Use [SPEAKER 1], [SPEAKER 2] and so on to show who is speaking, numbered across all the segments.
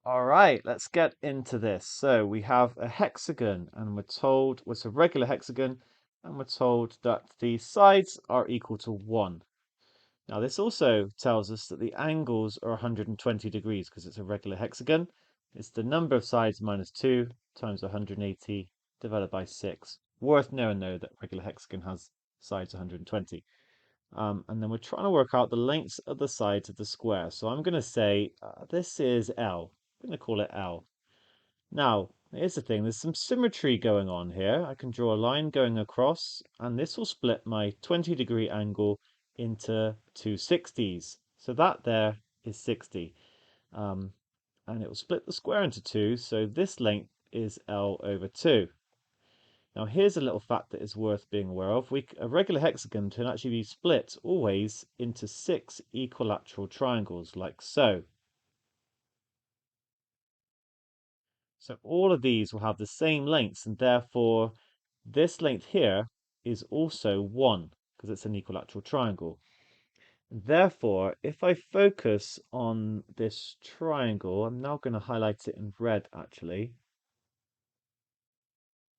[SPEAKER 1] All right, let's get into this. So we have a hexagon, and we're told it's a regular hexagon, and we're told that the sides are equal to 1. Now, this also tells us that the angles are 120 degrees because it's a regular hexagon. It's the number of sides minus 2 times 180 divided by 6. Worth knowing, though, that regular hexagon has sides 120. And then we're trying to work out the lengths of the sides of the square. So I'm going to say this is L. I'm going to call it L. Now, here's the thing. There's some symmetry going on here. I can draw a line going across, and this will split my 20-degree angle into two 60s. So that there is 60. And it will split the square into two, so this length is L over 2. Now here's a little fact that is worth being aware of. A regular hexagon can actually be split always into 6 equilateral triangles, like so. So all of these will have the same lengths, and therefore this length here is also 1, because it's an equilateral triangle. Therefore, if I focus on this triangle, I'm now going to highlight it in red actually,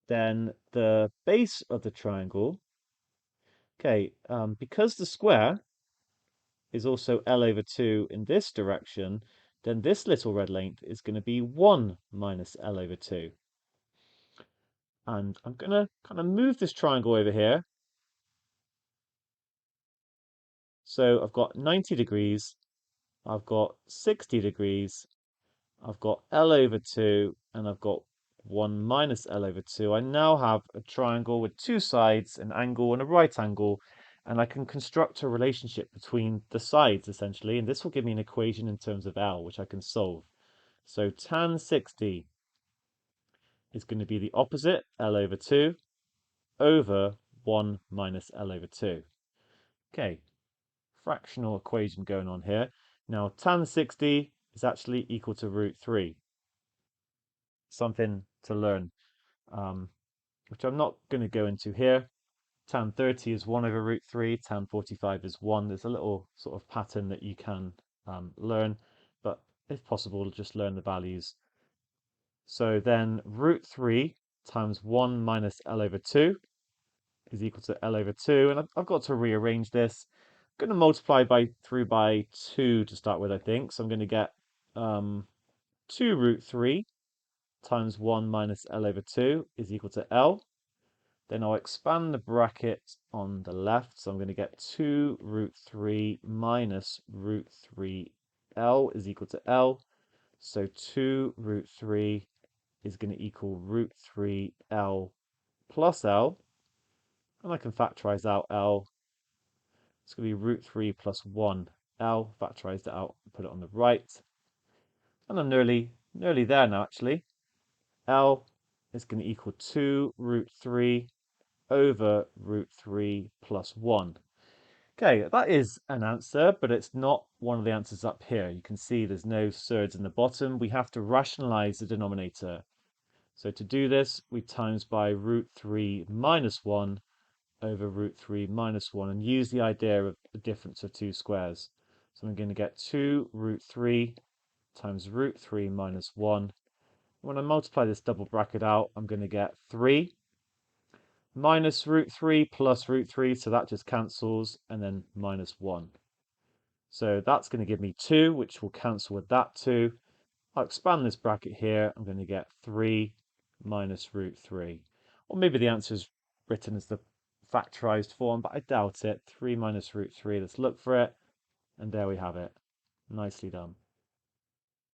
[SPEAKER 1] then the base of the triangle, okay, because the square is also L over 2 in this direction, then this little red length is going to be 1 minus L over 2. And I'm going to kind of move this triangle over here. So I've got 90 degrees, I've got 60 degrees, I've got L over 2, and I've got 1 minus L over 2. I now have a triangle with two sides, an angle and a right angle, and I can construct a relationship between the sides essentially, and this will give me an equation in terms of L, which I can solve. So tan 60 is going to be the opposite, L over 2, over 1 minus L over 2. Okay, fractional equation going on here. Now tan 60 is actually equal to root 3. Something to learn, which I'm not going to go into here. Tan 30 is 1 over root 3, tan 45 is 1. There's a little sort of pattern that you can learn, but if possible, just learn the values. So then root 3 times 1 minus L over 2 is equal to L over 2. And I've got to rearrange this. I'm going to multiply through by 2 to start with, I think. So I'm going to get 2 root 3 times 1 minus L over 2 is equal to L. Then I'll expand the bracket on the left. So I'm going to get 2 root 3 minus root 3L is equal to L. So 2 root 3 is going to equal root 3L plus L. And I can factorize out L. It's going to be root 3 plus 1L. Factorize it out and put it on the right. And I'm nearly there now, actually. L is going to equal 2 root 3 over root 3 plus 1. Okay, that is an answer, but it's not one of the answers up here. You can see there's no surds in the bottom. We have to rationalize the denominator. So to do this, we times by root 3 minus 1 over root 3 minus 1 and use the idea of the difference of two squares. So I'm going to get 2 root 3 times root 3 minus 1. When I multiply this double bracket out, I'm going to get 3 minus root 3 plus root 3, so that just cancels, and then minus 1. So that's going to give me 2, which will cancel with that 2. I'll expand this bracket here. I'm going to get 3 minus root 3. Or maybe the answer is written as the factorized form, but I doubt it. 3 minus root 3. Let's look for it. And there we have it. Nicely done.